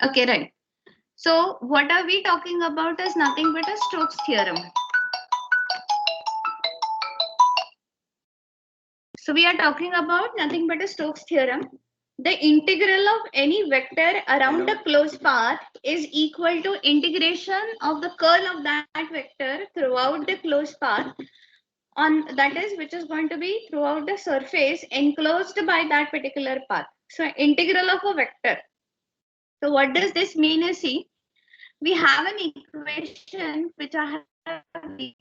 Okay, right. So what are we talking about is nothing but a Stokes theorem. So we are talking about nothing but a Stokes theorem. The integral of any vector around a closed path is equal to integration of the curl of that vector throughout the closed path on that is which is going to be throughout the surface enclosed by that particular path. So integral of a vector. So what does this mean is, see, we have an equation which I have the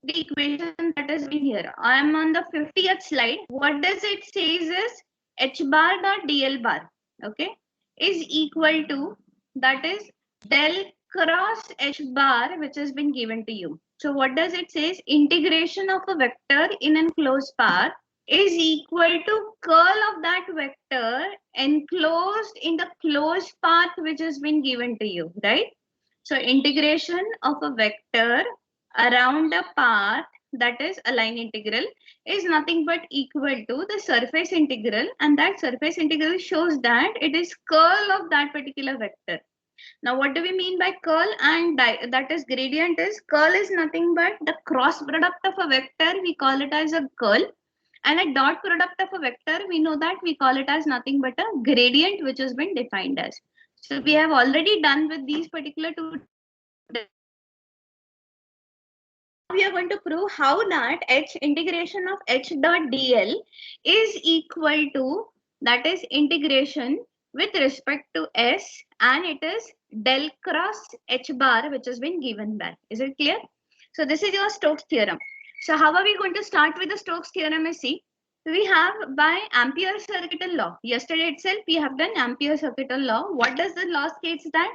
equation that has been here. I am on the 50th slide. What does it says is h bar dot dl bar, okay, is equal to, that is, del cross h bar which has been given to you. So what does it says? Integration of a vector in an closed path is equal to curl of that vector enclosed in the closed path which has been given to you, right? So integration of a vector around a path, that is a line integral, is nothing but equal to the surface integral, and that surface integral shows that it is curl of that particular vector. Now what do we mean by curl and that is gradient? Is curl is nothing but the cross product of a vector, we call it as a curl, and a dot product of a vector, we know that we call it as nothing but a gradient, which has been defined as. So we have already done with these particular two definitions. Now we are going to prove how that h integration of h dot dl is equal to, that is, integration with respect to s, and it is del cross h bar which has been given back. Is it clear? So this is your Stokes theorem. So how are we going to start with the Stokes theorem? Is, see, we have by Ampere's circuital law. Yesterday itself we have done Ampere's circuital law. What does the law states that?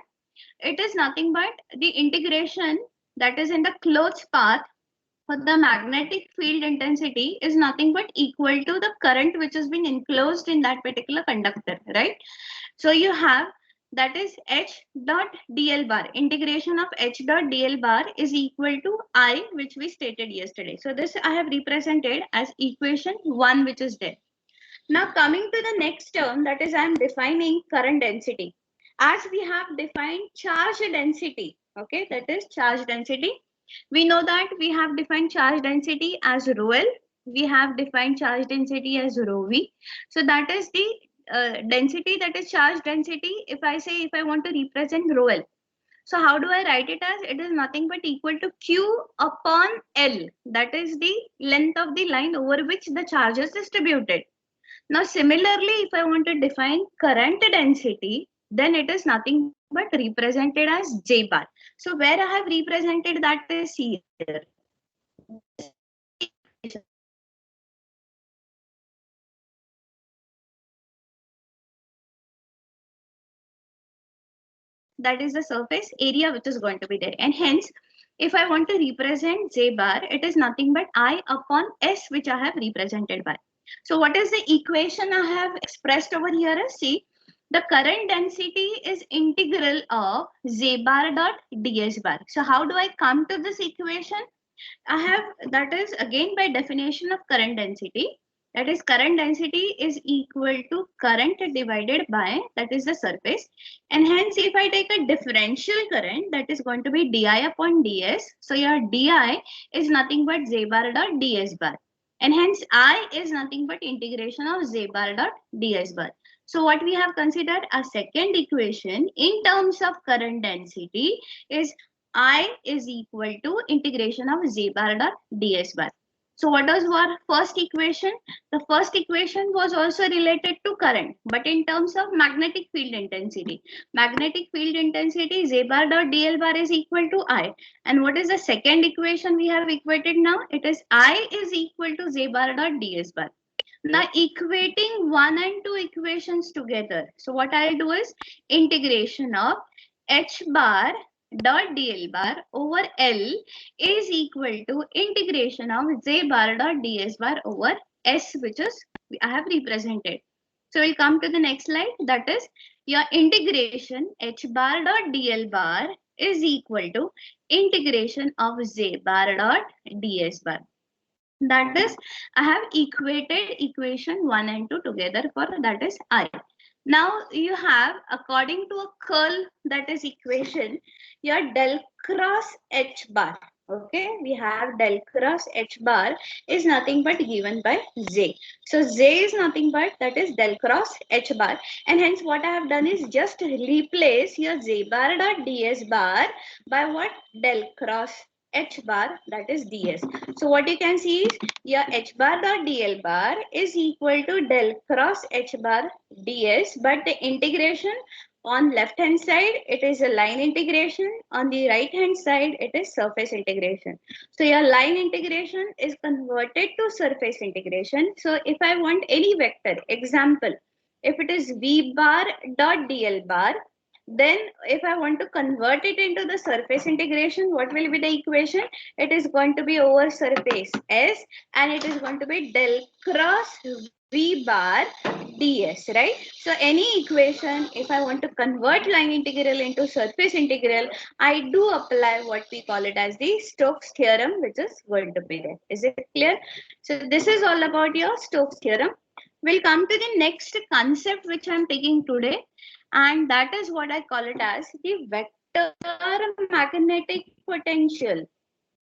It is nothing but the integration that is in the closed path for the magnetic field intensity is nothing but equal to the current which has been enclosed in that particular conductor, right? So you have, that is, h dot dl bar, integration of h dot dl bar is equal to I, which we stated yesterday. So this I have represented as equation 1 which is there. Now coming to the next term, that is, I am defining current density. As we have defined charge density, okay, that is charge density. We know that we have defined charge density as rho L. We have defined charge density as rho V. So that is the density, that is charge density. If I say, if I want to represent rho L, so how do I write it as? It is nothing but equal to Q upon L. That is the length of the line over which the charge is distributed. Now, similarly, if I want to define current density, then it is nothing but represented as J bar. So where I have represented that is here. That is the surface area which is going to be there. And hence, if I want to represent J bar, it is nothing but I upon S, which I have represented by. So what is the equation I have expressed over here? See, the current density is integral of J bar dot ds bar. So how do I come to this equation? I have, that is again by definition of current density. That is, current density is equal to current divided by, that is, the surface. And hence, if I take a differential current, that is going to be di upon ds. So your di is nothing but J bar dot ds bar. And hence, I is nothing but integration of J bar dot ds bar. So what we have considered a second equation in terms of current density is I is equal to integration of J bar dot ds bar. So what was our first equation? The first equation was also related to current, but in terms of magnetic field intensity. Magnetic field intensity J bar dot dl bar is equal to I. And what is the second equation we have equated now? It is I is equal to J bar dot ds bar. Now equating 1 and 2 equations together. So what I'll do is integration of h bar dot dl bar over L is equal to integration of J bar dot ds bar over S, which is I have represented. So we'll come to the next slide. That is, your integration h bar dot dl bar is equal to integration of J bar dot ds bar. That is, I have equated equation 1 and 2 together for, that is, I. Now you have, according to a curl, that is equation, your del cross H bar. Okay, we have del cross H bar is nothing but given by J. So J is nothing but that is del cross H bar, and hence what I have done is just replace your J bar dot ds bar by what? Del cross H bar, that is ds. So what you can see is your H bar dot dl bar is equal to del cross H bar ds, but the integration on left hand side it is a line integration, on the right hand side it is surface integration. So your line integration is converted to surface integration. So if I want any vector, example, if it is v bar dot dl bar, then if I want to convert it into the surface integration, what will be the equation? It is going to be over surface S, and it is going to be del cross v bar ds, right? So any equation, if I want to convert line integral into surface integral, I do apply what we call it as the Stokes theorem, which is going to be there. Is it clear? So this is all about your Stokes theorem. We'll come to the next concept which I'm taking today, and that is what I call it as the vector magnetic potential.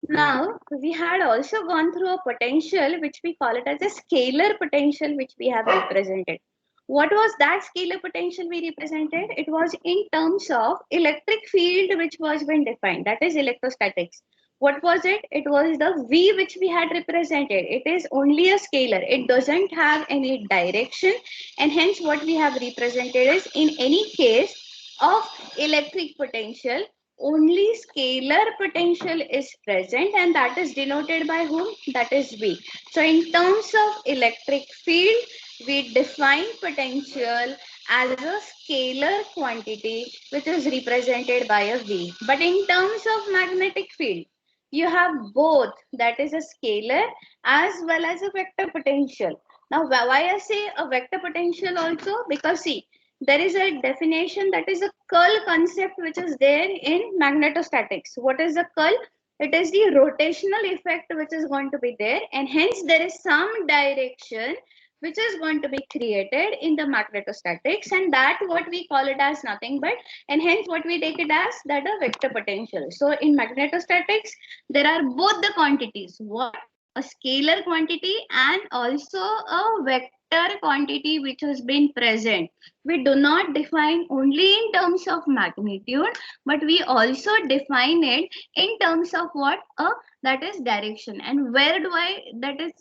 Now, we had also gone through a potential which we call it as a scalar potential, which we have represented. What was that scalar potential we represented? It was in terms of electric field which was been defined, that is electrostatics. What was it? It was the V which we had represented. It is only a scalar. It doesn't have any direction, and hence what we have represented is, in any case of electric potential, only scalar potential is present, and that is denoted by whom? That is V. So in terms of electric field, we define potential as a scalar quantity which is represented by a V. But in terms of magnetic field, you have both, that is a scalar as well as a vector potential. Now why I say a vector potential also? Because see, there is a definition, that is a curl concept which is there in magnetostatics. What is the curl? It is the rotational effect which is going to be there, and hence there is some direction which is going to be created in the magnetostatics, and that what we call it as nothing but, and hence what we take it as that a vector potential. So in magnetostatics there are both the quantities, what? A scalar quantity and also a vector quantity which has been present. We do not define only in terms of magnitude, but we also define it in terms of what? That is direction. And where do I that is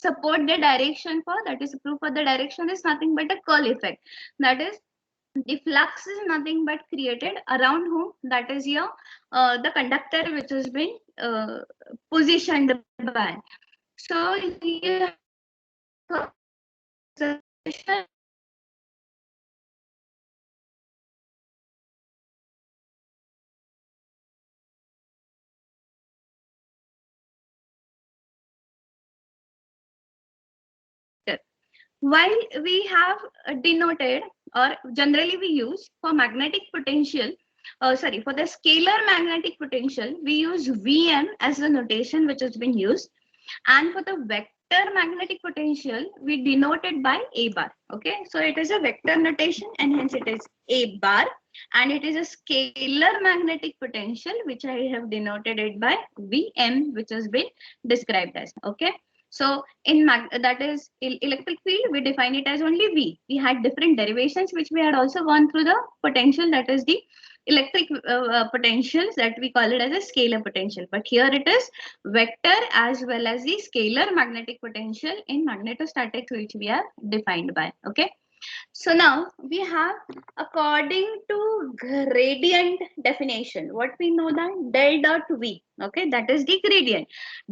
support the direction for? That is proof for the direction is nothing but a curl effect. That is, the flux is nothing but created around whom? That is your the conductor which has been positioned by. So you while we have denoted, or generally we use for magnetic potential, sorry, for the scalar magnetic potential, we use Vm as the notation which has been used. And for the vector magnetic potential, we denote it by A bar. Okay, so it is a vector notation, and hence it is A bar. And it is a scalar magnetic potential, which I have denoted it by Vm, which has been described as. Okay. So in that is electric field, we define it as only V. We had different derivations which we had also gone through the potential, that is the electric potentials, that we call it as a scalar potential. But here it is vector as well as the scalar magnetic potential in magnetostatics, which we are defined by. Okay. So now we have, according to gradient definition, what we know, that del dot V, okay, that is the gradient.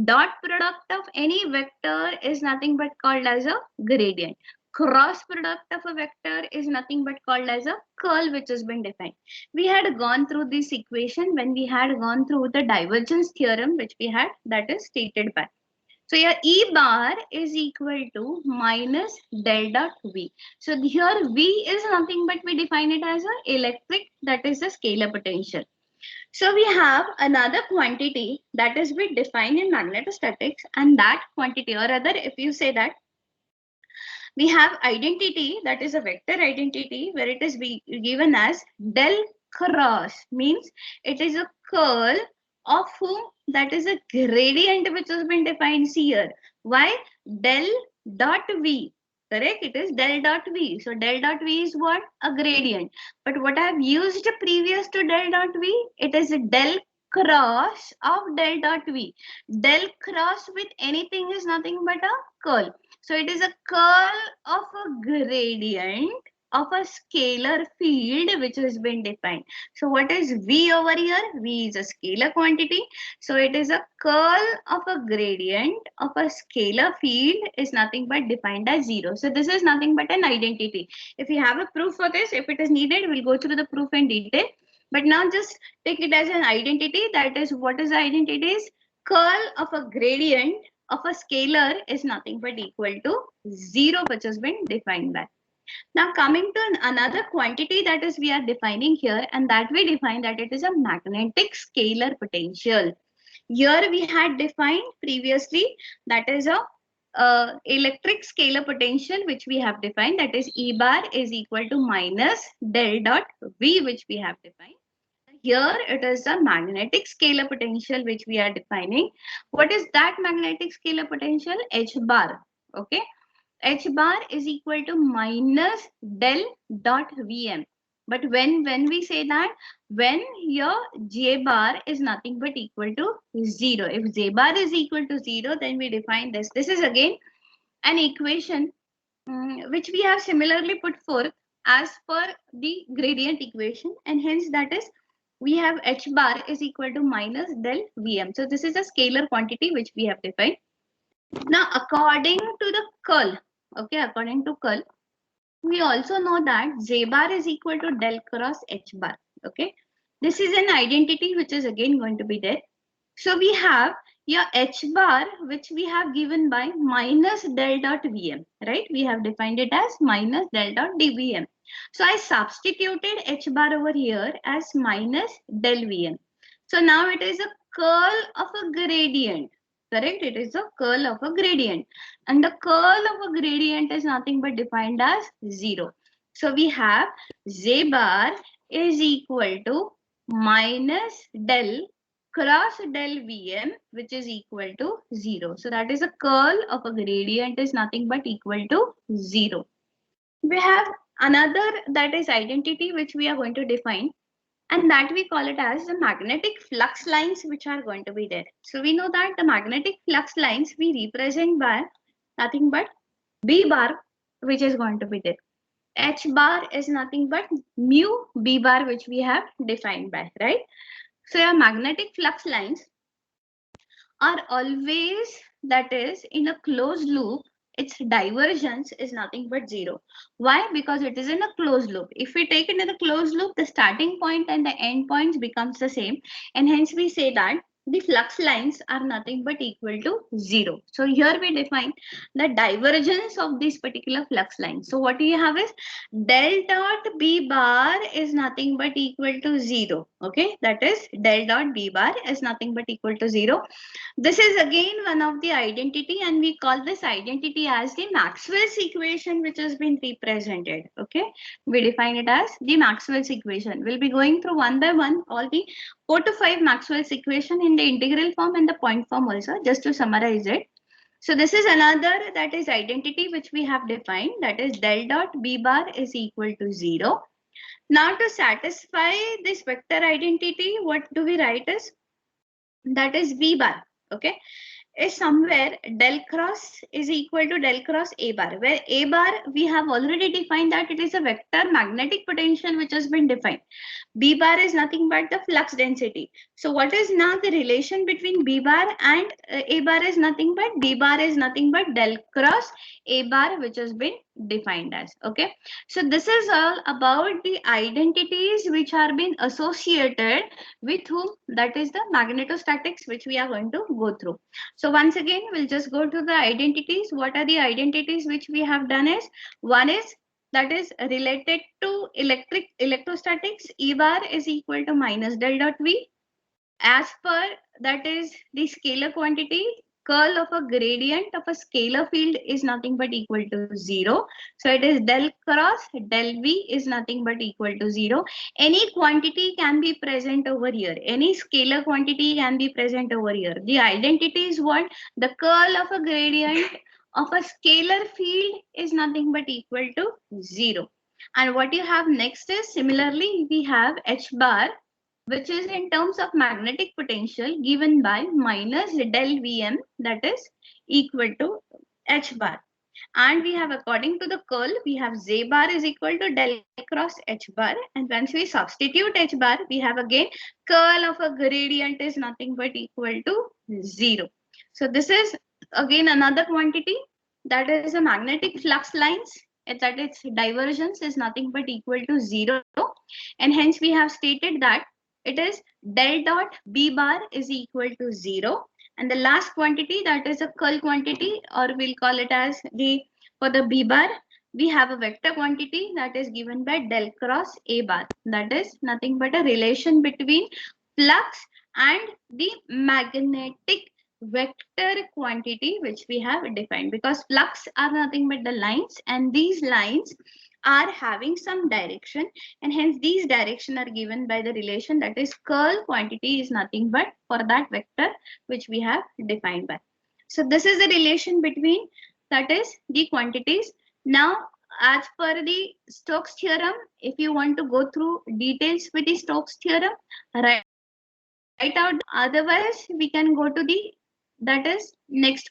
Dot product of any vector is nothing but called as a gradient. Cross product of a vector is nothing but called as a curl, which has been defined. We had gone through this equation when we had gone through the divergence theorem, which we had, that is stated by. So your E bar is equal to minus del dot V. So here V is nothing but we define it as a electric, that is the scalar potential. So we have another quantity that is we define in magnetostatics, and that quantity, or rather if you say that We have identity, that is a vector identity, where it is given as del cross, means it is a curl of whom, that is a gradient which has been defined here. Why? Del dot v. Correct? It is del dot v. So del dot v is what? A gradient. But what I have used previous to del dot v, it is a del cross of del dot v. Del cross with anything is nothing but a curl. So it is a curl of a gradient of a scalar field which has been defined. So what is V over here? V is a scalar quantity. So it is a curl of a gradient of a scalar field is nothing but defined as 0. So this is nothing but an identity. If you have a proof for this, if it is needed, we'll go through the proof in detail. But now just take it as an identity. That is, what is the identity? Is curl of a gradient of a scalar is nothing but equal to 0, which has been defined by. Now coming to another quantity that is we are defining here, and that we define that it is a magnetic scalar potential. Here we had defined previously that is a electric scalar potential which we have defined, that is E bar is equal to minus del dot V, which we have defined. Here it is the magnetic scalar potential which we are defining. What is that magnetic scalar potential? H bar. Okay. H bar is equal to minus del dot Vm. But when we say that, when your J bar is nothing but equal to 0. If J bar is equal to 0, then we define this. This is again an equation which we have similarly put forth as per the gradient equation, and hence that is we have H bar is equal to minus del Vm. So this is a scalar quantity which we have defined. Now according to the curl, okay, according to curl, we also know that J bar is equal to del cross H bar. Okay, this is an identity which is again going to be there. So we have your H bar, which we have given by minus del dot Vm, right? We have defined it as minus del dot dVm. So I substituted H bar over here as minus del Vm. So now it is a curl of a gradient. Correct? It is a curl of a gradient. And the curl of a gradient is nothing but defined as 0. So we have J bar is equal to minus del cross del Vm, which is equal to 0. So that is a curl of a gradient is nothing but equal to 0. We have another, that is identity, which we are going to define, and that we call it as the magnetic flux lines which are going to be there. So we know that the magnetic flux lines we represent by nothing but B bar, which is going to be there. H bar is nothing but mu B bar, which we have defined by, right? So your magnetic flux lines are always, that is, in a closed loop, its divergence is nothing but 0. Why? Because it is in a closed loop. If we take it in a closed loop, the starting point and the end points becomes the same, and hence we say that the flux lines are nothing but equal to 0. So here we define the divergence of this particular flux line. So what you have is del dot B bar is nothing but equal to 0. Okay, that is del dot B bar is nothing but equal to 0. This is again one of the identity, and we call this identity as the Maxwell's equation, which has been represented. Okay, we define it as the Maxwell's equation. We'll be going through one by one all the 4 to 5 Maxwell's equation in the integral form and the point form also, just to summarize it. So this is another, that is identity which we have defined, that is del dot B bar is equal to 0. Now to satisfy this vector identity, what do we write as? That is V bar. Okay, is somewhere del cross is equal to del cross A bar, where A bar we have already defined that it is a vector magnetic potential which has been defined. B bar is nothing but the flux density. So what is now the relation between B bar and A bar is nothing but B bar is nothing but del cross A bar, which has been defined as. Okay, so this is all about the identities which are being associated with whom, that is the magnetostatics, which we are going to go through. So once again, we'll just go to the identities. What are the identities which we have done is, one is, that is related to electrostatics, E bar is equal to minus del dot V. As per, that is the scalar quantity, curl of a gradient of a scalar field is nothing but equal to 0. So it is del cross del V is nothing but equal to 0. Any quantity can be present over here. Any scalar quantity can be present over here. The identity is what? The curl of a gradient of a scalar field is nothing but equal to 0. And what you have next is, similarly, we have H bar, which is in terms of magnetic potential given by minus del Vm, that is equal to H bar. And we have, according to the curl, we have Z bar is equal to del cross H bar. And once we substitute H bar, we have again curl of a gradient is nothing but equal to 0. So this is again another quantity, that is a magnetic flux lines, that its divergence is nothing but equal to 0. And hence we have stated that it is del dot B bar is equal to 0. And the last quantity, that is a curl quantity, or we'll call it as the, for the B bar, we have a vector quantity that is given by del cross A bar. That is nothing but a relation between flux and the magnetic vector quantity which we have defined, because flux are nothing but the lines, and these lines are having some direction, and hence these direction are given by the relation, that is curl quantity is nothing but for that vector which we have defined by. So this is the relation between, that is the quantities. Now, as per the Stokes theorem, if you want to go through details with the Stokes theorem, write out. Otherwise, we can go to the, that is next